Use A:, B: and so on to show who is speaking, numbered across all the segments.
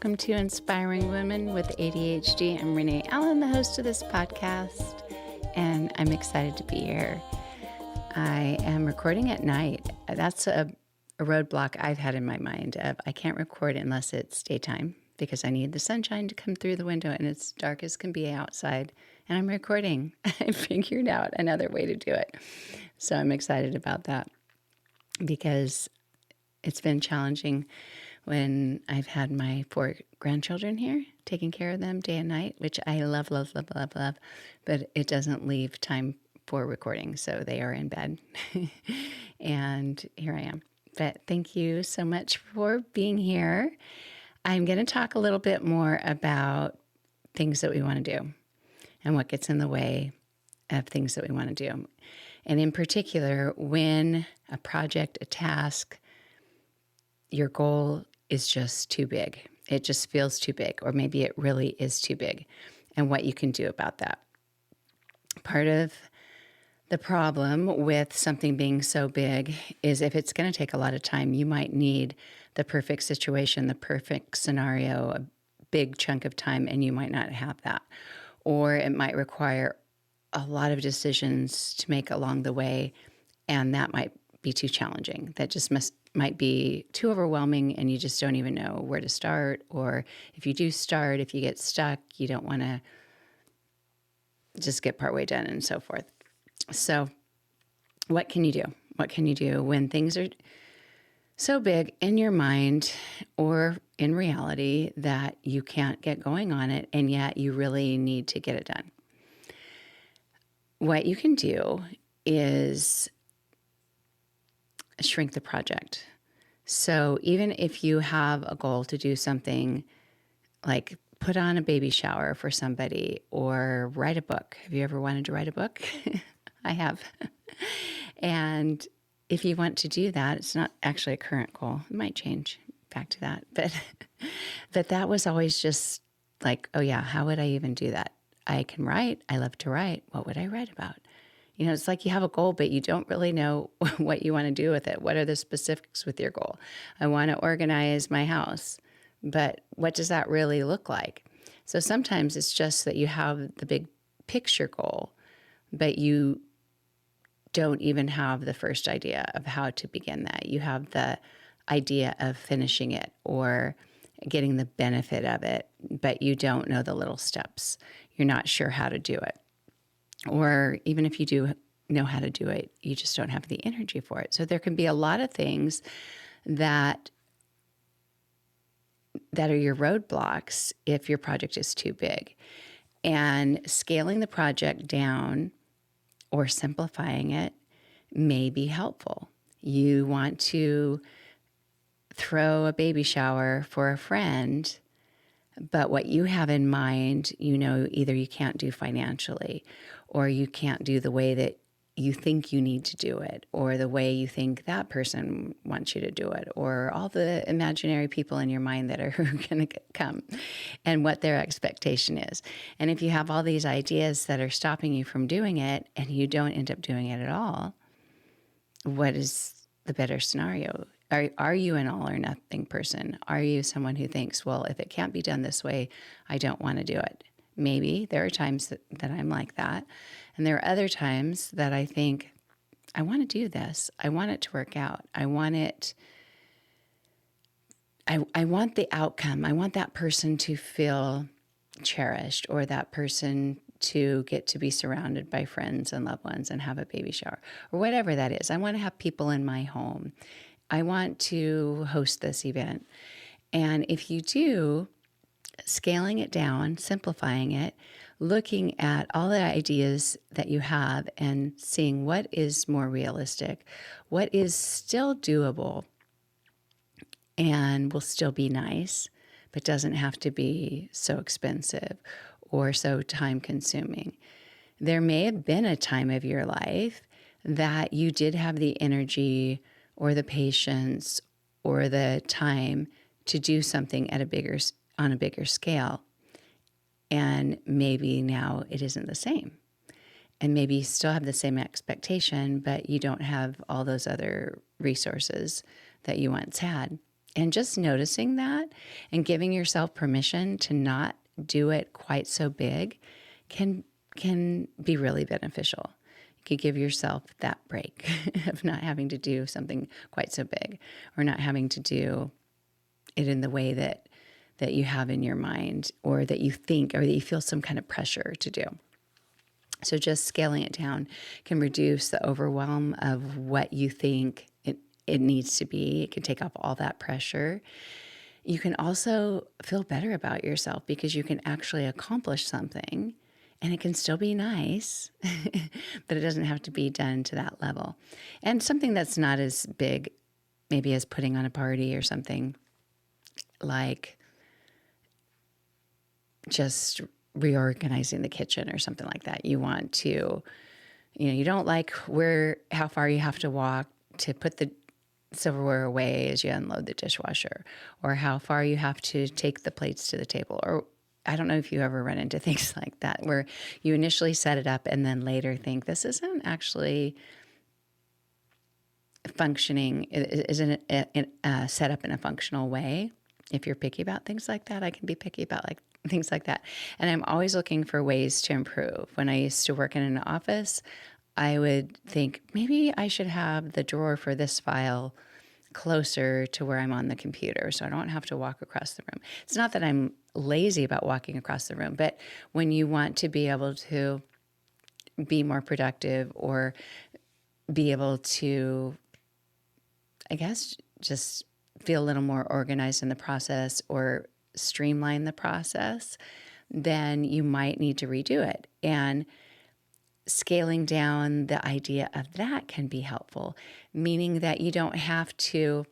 A: welcome to Inspiring Women with ADHD. I'm Renee Allen, the host of this podcast, and I'm excited to be here. I am recording at night. That's a roadblock I've had in my mind of I can't record unless it's daytime because I need the sunshine to come through the window and it's dark as can be outside, and I'm recording. I figured out another way to do it. So I'm excited about that because it's been challenging when I've had my 4 grandchildren here, taking care of them day and night, which I love, but it doesn't leave time for recording. So they are in bed and here I am. But thank you so much for being here. I'm going to talk a little bit more about things that we want to do and what gets in the way of things that we want to do. And in particular, when a project, a task, your goal is just too big. It just feels too big, or maybe it really is too big, and what you can do about that. Part of the problem with something being so big is if it's going to take a lot of time, you might need the perfect situation, the perfect scenario, a big chunk of time, and you might not have that. Or it might require a lot of decisions to make along the way, and that might be too challenging. That just might be too overwhelming and you just don't even know where to start. Or if you do start, if you get stuck, you don't want to just get partway done and so forth. So what can you do? What can you do when things are so big in your mind or in reality that you can't get going on it and yet you really need to get it done? What you can do is shrink the project. So even if you have a goal to do something like put on a baby shower for somebody or write a book. Have you ever wanted to write a book? I have. And if you want to do that, it's not actually a current goal. It might change back to that. But that was always just like, oh yeah, how would I even do that? I can write. I love to write. What would I write about? You know, it's like you have a goal, but you don't really know what you want to do with it. What are the specifics with your goal? I want to organize my house, but what does that really look like? So sometimes it's just that you have the big picture goal, but you don't even have the first idea of how to begin that. You have the idea of finishing it or getting the benefit of it, but you don't know the little steps. You're not sure how to do it. Or even if you do know how to do it, you just don't have the energy for it. So there can be a lot of things that are your roadblocks if your project is too big. And scaling the project down or simplifying it may be helpful. You want to throw a baby shower for a friend, but what you have in mind, you know, either you can't do financially, or you can't do the way that you think you need to do it, or the way you think that person wants you to do it, or all the imaginary people in your mind that are going to come and what their expectation is. And if you have all these ideas that are stopping you from doing it and you don't end up doing it at all, what is the better scenario? Are you an all or nothing person? Are you someone who thinks, well, if it can't be done this way, I don't want to do it? Maybe there are times that I'm like that. And there are other times that I think, I want to do this. I want it to work out. I want it. I want the outcome. I want that person to feel cherished, or that person to get to be surrounded by friends and loved ones and have a baby shower, or whatever that is. I want to have people in my home. I want to host this event. And if you do, scaling it down, simplifying it, looking at all the ideas that you have and seeing what is more realistic, what is still doable and will still be nice, but doesn't have to be so expensive or so time consuming. There may have been a time of your life that you did have the energy or the patience or the time to do something on a bigger scale. And maybe now it isn't the same. And maybe you still have the same expectation, but you don't have all those other resources that you once had. And just noticing that and giving yourself permission to not do it quite so big can be really beneficial. You could give yourself that break of not having to do something quite so big, or not having to do it in the way that you have in your mind, or that you think, or that you feel some kind of pressure to do. So just scaling it down can reduce the overwhelm of what you think it needs to be. It can take off all that pressure. You can also feel better about yourself because you can actually accomplish something, and it can still be nice, but it doesn't have to be done to that level. And something that's not as big, maybe as putting on a party or something, like just reorganizing the kitchen or something like that. You want to, you don't like how far you have to walk to put the silverware away as you unload the dishwasher, or how far you have to take the plates to the table. Or I don't know if you ever run into things like that, where you initially set it up and then later think, this isn't actually functioning, isn't set up in a functional way. If you're picky about things like that, I can be picky about things like that. And I'm always looking for ways to improve. When I used to work in an office, I would think, maybe I should have the drawer for this file closer to where I'm on the computer so I don't have to walk across the room. It's not that I'm lazy about walking across the room, but when you want to be able to be more productive, or be able to, I guess, just feel a little more organized in the process, or streamline the process, then you might need to redo it. And scaling down the idea of that can be helpful, meaning that you don't have to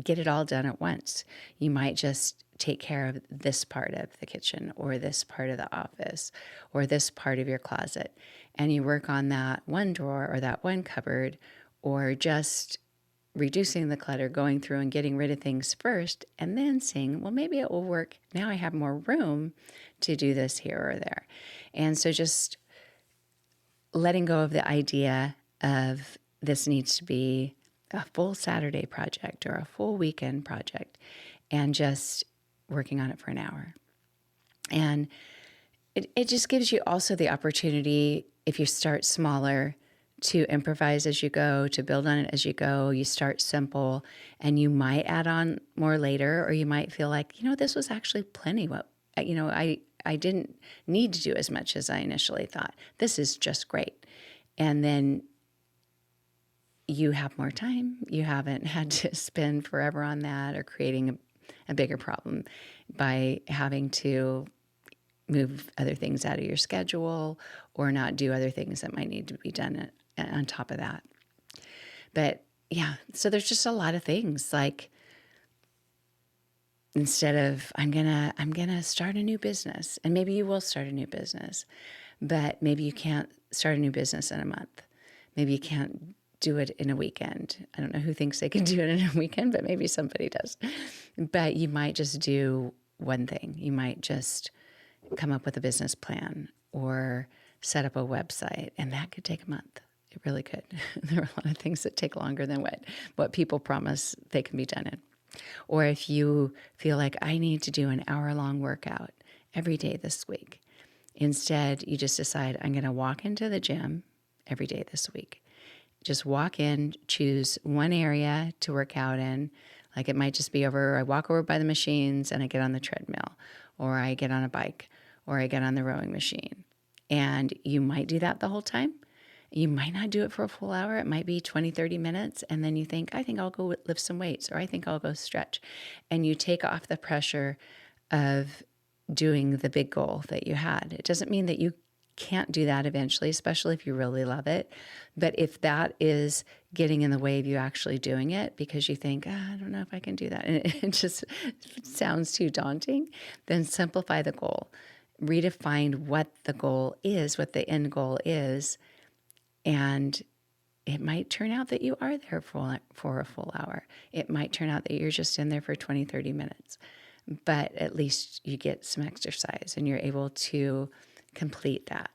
A: get it all done at once. You might just take care of this part of the kitchen, or this part of the office, or this part of your closet, and you work on that one drawer or that one cupboard, or just reducing the clutter, going through and getting rid of things first, and then seeing, well, maybe it will work. Now I have more room to do this here or there. And so just letting go of the idea of this needs to be a full Saturday project or a full weekend project, and just working on it for an hour. And it just gives you also the opportunity, if you start smaller, to improvise as you go, to build on it as you go. You start simple, and you might add on more later, or you might feel like, this was actually plenty. I didn't need to do as much as I initially thought. This is just great. And then you have more time. You haven't had to spend forever on that, or creating a bigger problem by having to move other things out of your schedule, or not do other things that might need to be done on top of that. But yeah, so there's just a lot of things, like, instead of I'm gonna start a new business, and maybe you will start a new business, but maybe you can't start a new business in a month. Maybe you can't do it in a weekend. I don't know who thinks they can do it in a weekend, but maybe somebody does. But you might just do one thing. You might just come up with a business plan, or set up a website, and that could take a month. It really could. There are a lot of things that take longer than what people promise they can be done in. Or if you feel like, I need to do an hour-long workout every day this week, instead you just decide, I'm going to walk into the gym every day this week. Just walk in, choose one area to work out in. Like, it might just be I walk over by the machines and I get on the treadmill, or I get on a bike, or I get on the rowing machine. And you might do that the whole time. You might not do it for a full hour. It might be 20, 30 minutes. And then you think, I think I'll go lift some weights, or I think I'll go stretch. And you take off the pressure of doing the big goal that you had. It doesn't mean that you can't do that eventually, especially if you really love it. But if that is getting in the way of you actually doing it because you think, I don't know if I can do that, and it just sounds too daunting, then simplify the goal. Redefine what the goal is, what the end goal is, and it might turn out that you are there for a full hour. It might turn out that you're just in there for 20, 30 minutes. But at least you get some exercise and you're able to complete that.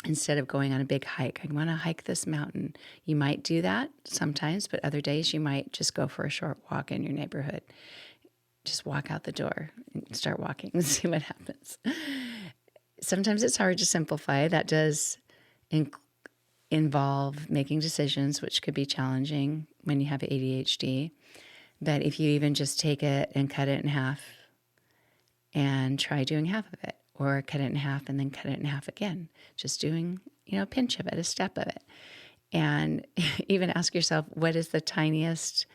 A: instead of going on a big hike. I want to hike this mountain. You might do that sometimes, but other days you might just go for a short walk in your neighborhood. Just walk out the door and start walking and see what happens. Sometimes it's hard to simplify. That does involve making decisions, which could be challenging when you have ADHD. But if you even just take it and cut it in half and try doing half of it, or cut it in half and then cut it in half again, just doing, a pinch of it, a step of it. And even ask yourself, what is the tiniest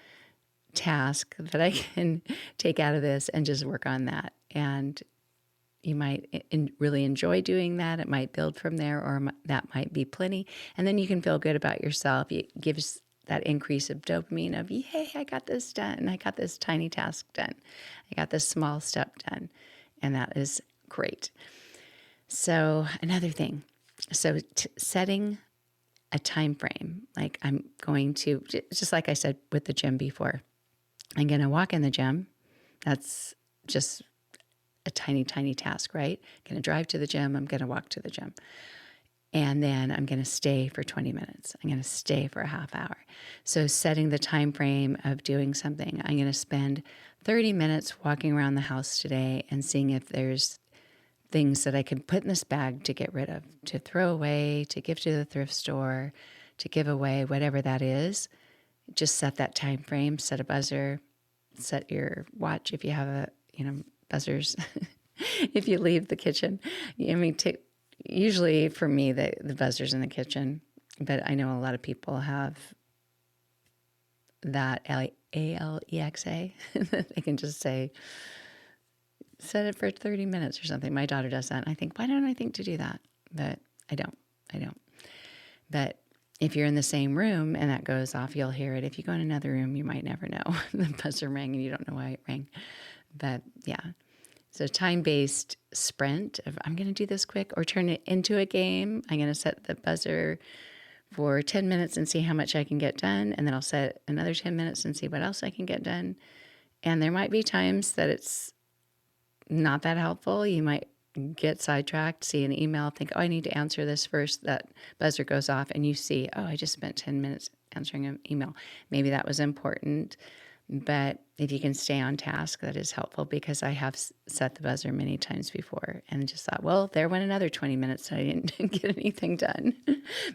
A: task that I can take out of this, and just work on that. And you might really enjoy doing that. It might build from there, or that might be plenty. And then you can feel good about yourself. It gives that increase of dopamine of, yay, I got this done. I got this tiny task done. I got this small step done. And that is great. So another thing, setting a time frame, like I'm going to, just like I said with the gym before, I'm going to walk in the gym. That's just a tiny, tiny task, right? I'm going to drive to the gym. I'm going to walk to the gym. And then I'm going to stay for 20 minutes. I'm going to stay for a half hour. So setting the time frame of doing something, I'm going to spend 30 minutes walking around the house today and seeing if there's things that I can put in this bag to get rid of, to throw away, to give to the thrift store, to give away, whatever that is. Just set that time frame, set a buzzer, set your watch if you have buzzers. If you leave the kitchen, usually for me, the buzzer's in the kitchen, but I know a lot of people have that ALEXA. They can just say, set it for 30 minutes or something. My daughter does that. And I think, why don't I think to do that? But I don't. But if you're in the same room and that goes off, you'll hear it. If you go in another room, you might never know. The buzzer rang and you don't know why it rang. But yeah, so time-based sprint of, I'm going to do this quick, or turn it into a game. I'm going to set the buzzer for 10 minutes and see how much I can get done. And then I'll set another 10 minutes and see what else I can get done. And there might be times that it's not that helpful. You might get sidetracked, see an email, think, I need to answer this first. That buzzer goes off and you see, I just spent 10 minutes answering an email. Maybe that was important. But if you can stay on task, that is helpful, because I have set the buzzer many times before and just thought, well, there went another 20 minutes and I didn't get anything done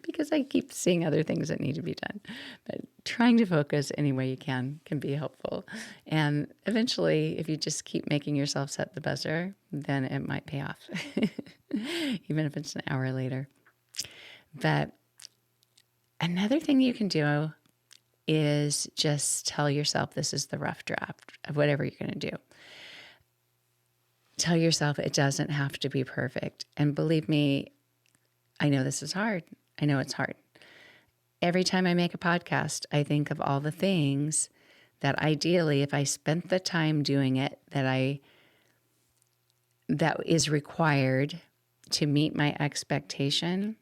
A: because I keep seeing other things that need to be done. But trying to focus any way you can be helpful. And eventually, if you just keep making yourself set the buzzer, then it might pay off, even if it's an hour later. But another thing you can do is just tell yourself this is the rough draft of whatever you're going to do. Tell yourself it doesn't have to be perfect. And believe me, I know this is hard. I know it's hard. Every time I make a podcast, I think of all the things that ideally, if I spent the time doing it, that is required to meet my expectation.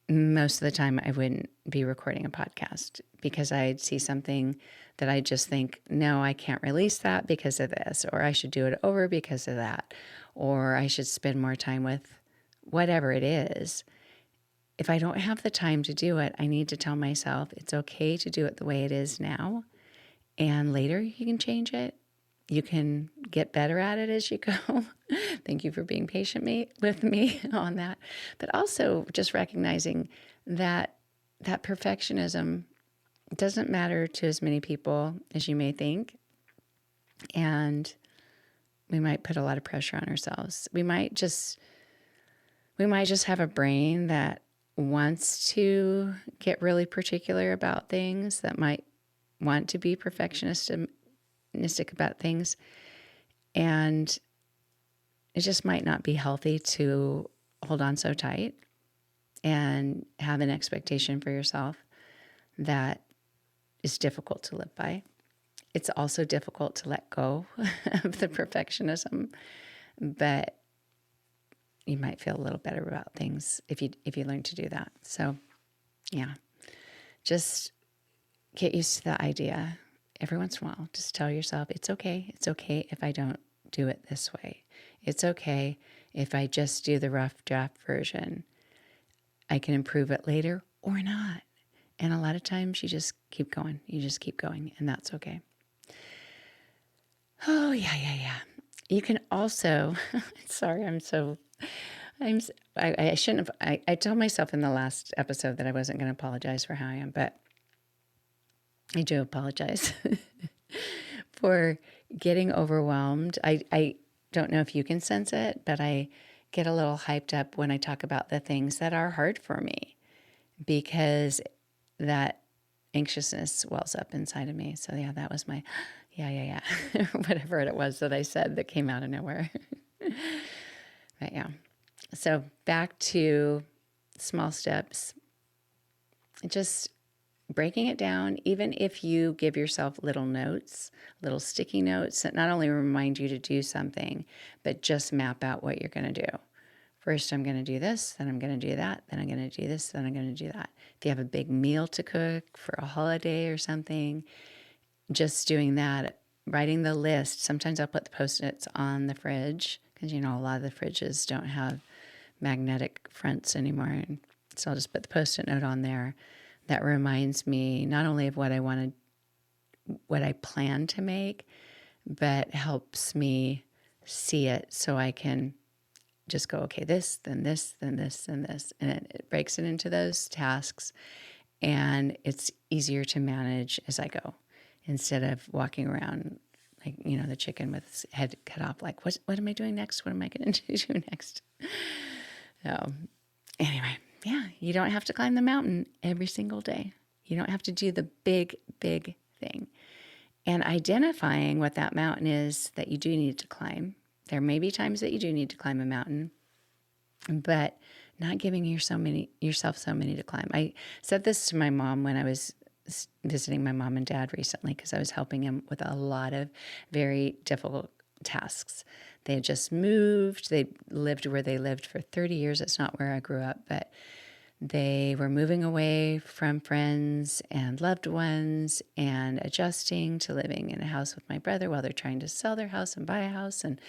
A: Most of the time I wouldn't be recording a podcast, because I'd see something that I just think, no, I can't release that because of this, or I should do it over because of that, or I should spend more time with whatever it is. If I don't have the time to do it, I need to tell myself it's okay to do it the way it is now, and later you can change it. You can get better at it as you go. Thank you for being patient with me on that. But also just recognizing that perfectionism doesn't matter to as many people as you may think. And we might put a lot of pressure on ourselves. We might just have a brain that wants to get really particular about things, that might want to be perfectionistic about things, and it just might not be healthy to hold on so tight and have an expectation for yourself that is difficult to live by. It's also difficult to let go of the perfectionism, but you might feel a little better about things if you learn to do that. So yeah, just get used to the idea. Every once in a while, just tell yourself, it's okay. It's okay if I don't do it this way. It's okay If I just do the rough draft version, I can improve it later or not. And a lot of times you just keep going. You just keep going, and that's okay. Oh, yeah. You can also, sorry, I shouldn't have, I told myself in the last episode that I wasn't going to apologize for how I am, but I do apologize for getting overwhelmed. I don't know if you can sense it, but I get a little hyped up when I talk about the things that are hard for me because that anxiousness wells up inside of me. So yeah, that was my, yeah. Whatever it was that I said that came out of nowhere. But yeah. So back to small steps. Just breaking it down, even if you give yourself little notes, little sticky notes that not only remind you to do something, but just map out what you're going to do. First, I'm going to do this, then I'm going to do that, then I'm going to do this, then I'm going to do that. If you have a big meal to cook for a holiday or something, just doing that, writing the list. Sometimes I'll put the Post-its on the fridge because, a lot of the fridges don't have magnetic fronts anymore. And so I'll just put the Post-it note on there. That reminds me not only of what I plan to make, but helps me see it so I can just go, okay, this, then this, then this, then this. And it breaks it into those tasks, and it's easier to manage as I go instead of walking around like, the chicken with its head cut off, like, what am I doing next? What am I going to do next? So anyway, yeah, you don't have to climb the mountain every single day. You don't have to do the big, big thing. And identifying what that mountain is that you do need to climb. There may be times that you do need to climb a mountain, but not giving yourself so many to climb. I said this to my mom when I was visiting my mom and dad recently because I was helping him with a lot of very difficult tasks. They had just moved. They lived where they lived for 30 years. It's not where I grew up, but they were moving away from friends and loved ones and adjusting to living in a house with my brother while they're trying to sell their house and buy a house. And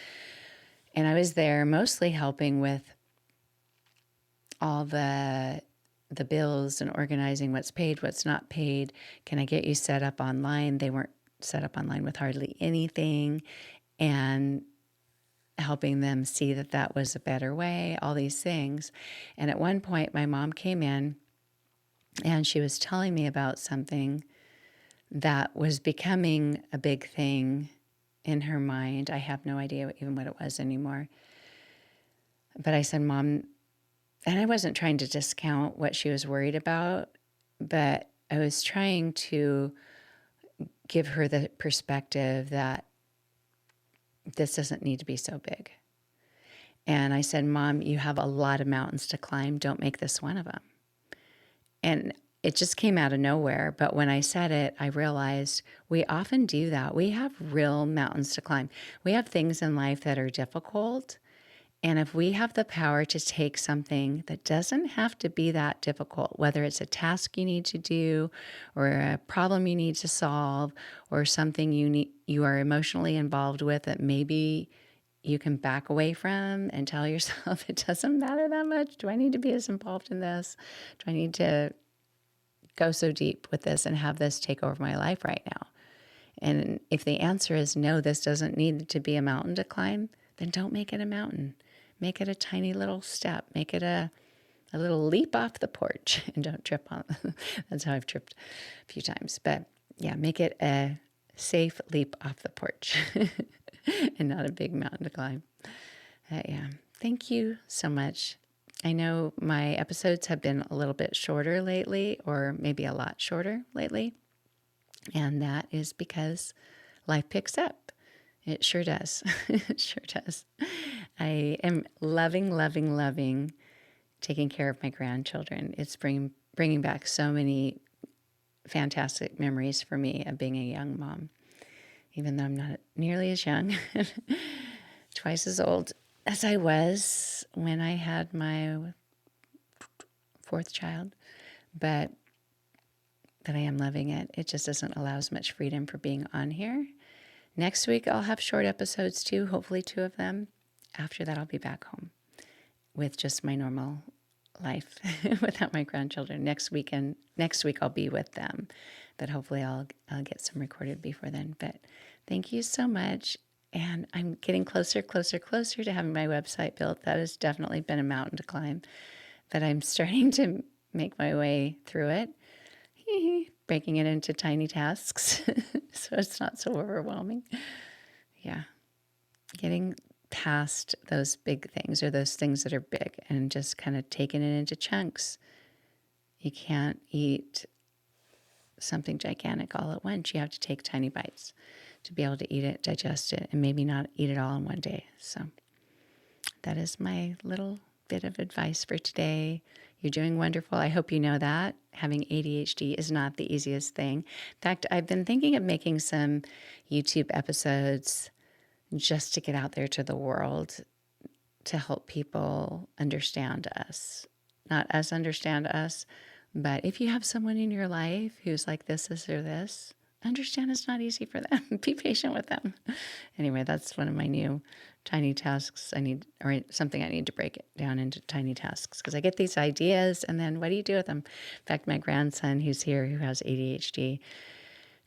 A: I was there mostly helping with all the bills and organizing what's paid, what's not paid. Can I get you set up online? They weren't set up online with hardly anything. And helping them see that that was a better way, all these things. And at one point, my mom came in and she was telling me about something that was becoming a big thing in her mind. I have no idea even what it was anymore. But I said, Mom, and I wasn't trying to discount what she was worried about, but I was trying to give her the perspective that this doesn't need to be so big. And I said, Mom, you have a lot of mountains to climb. Don't make this one of them. And it just came out of nowhere. But when I said it, I realized we often do that. We have real mountains to climb. We have things in life that are difficult. And if we have the power to take something that doesn't have to be that difficult, whether it's a task you need to do or a problem you need to solve or something you are emotionally involved with that maybe you can back away from and tell yourself it doesn't matter that much. Do I need to be as involved in this? Do I need to go so deep with this and have this take over my life right now? And if the answer is no, this doesn't need to be a mountain to climb, then don't make it a mountain. Make it a tiny little step. Make it a little leap off the porch and don't trip on it. That's how I've tripped a few times. But yeah, make it a safe leap off the porch and not a big mountain to climb. Yeah. Thank you so much. I know my episodes have been a little bit shorter lately, or maybe a lot shorter lately. And that is because life picks up. It sure does. It sure does. I am loving taking care of my grandchildren. It's bringing back so many fantastic memories for me of being a young mom, even though I'm not nearly as young, twice as old as I was when I had my fourth child. But I am loving it. It just doesn't allow as much freedom for being on here. Next week, I'll have short episodes too, hopefully 2 of them. after that, I'll be back home with just my normal life without my grandchildren. Next week I'll be with them, but hopefully I'll get some recorded before then. But thank you so much. And I'm getting closer to having my website built. That has definitely been a mountain to climb, but I'm starting to make my way through it, breaking it into tiny tasks so it's not so overwhelming. Yeah. Getting past those big things or those things that are big and just kind of taking it into chunks. You can't eat something gigantic all at once. You have to take tiny bites to be able to eat it, digest it, and maybe not eat it all in one day. So that is my little bit of advice for today. You're doing wonderful. I hope you know that. Having ADHD is not the easiest thing. In fact, I've been thinking of making some YouTube episodes just to get out there to the world to help people understand us. Not us understand us, but if you have someone in your life who's like this, or this, understand it's not easy for them. Be patient with them. Anyway, that's one of my new tiny tasks something I need to break it down into tiny tasks, because I get these ideas and then what do you do with them? In fact, my grandson who's here, who has ADHD,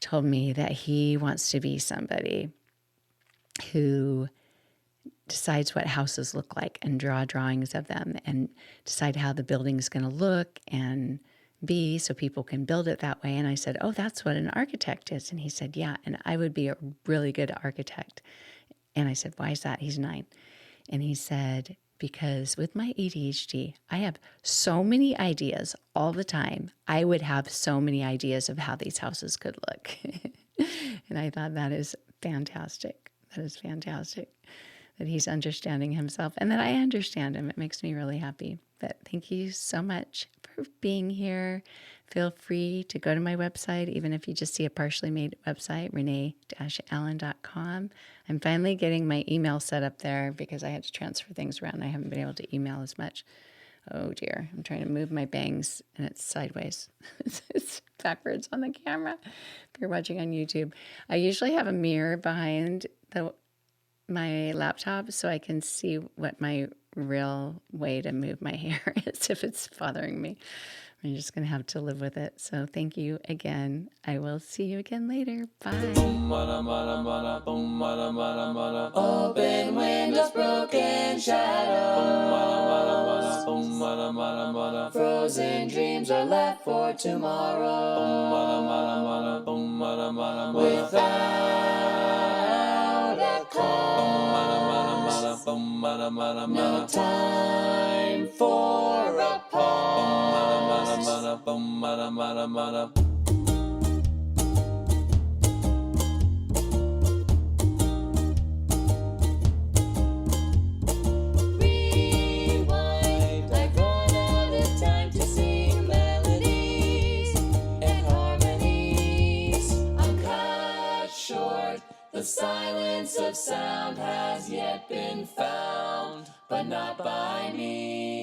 A: told me that he wants to be somebody who decides what houses look like and draw drawings of them and decide how the building is going to look and be so people can build it that way. And I said, oh, that's what an architect is. And he said, yeah, and I would be a really good architect. And I said, why is that? He's 9. And he said, because with my ADHD, I have so many ideas all the time. I would have so many ideas of how these houses could look. And I thought that is fantastic. That is fantastic that he's understanding himself and that I understand him. It makes me really happy. But thank you so much for being here. Feel free to go to my website, even if you just see a partially made website, renee-allen.com. I'm finally getting my email set up there because I had to transfer things around. I haven't been able to email as much. Oh dear, I'm trying to move my bangs and it's sideways. It's backwards on the camera. If you're watching on YouTube, I usually have a mirror behind my laptop so I can see what my real way to move my hair is if it's bothering me. I'm just going to have to live with it. So thank you again. I will see you again later. Bye. Open windows, broken shadows. Frozen dreams are left for tomorrow. Without a cause. No time for a pause. Rewind, I've run out of time to sing melodies and harmonies. I'm cut short, the silence of sound has yet been found, but not by me.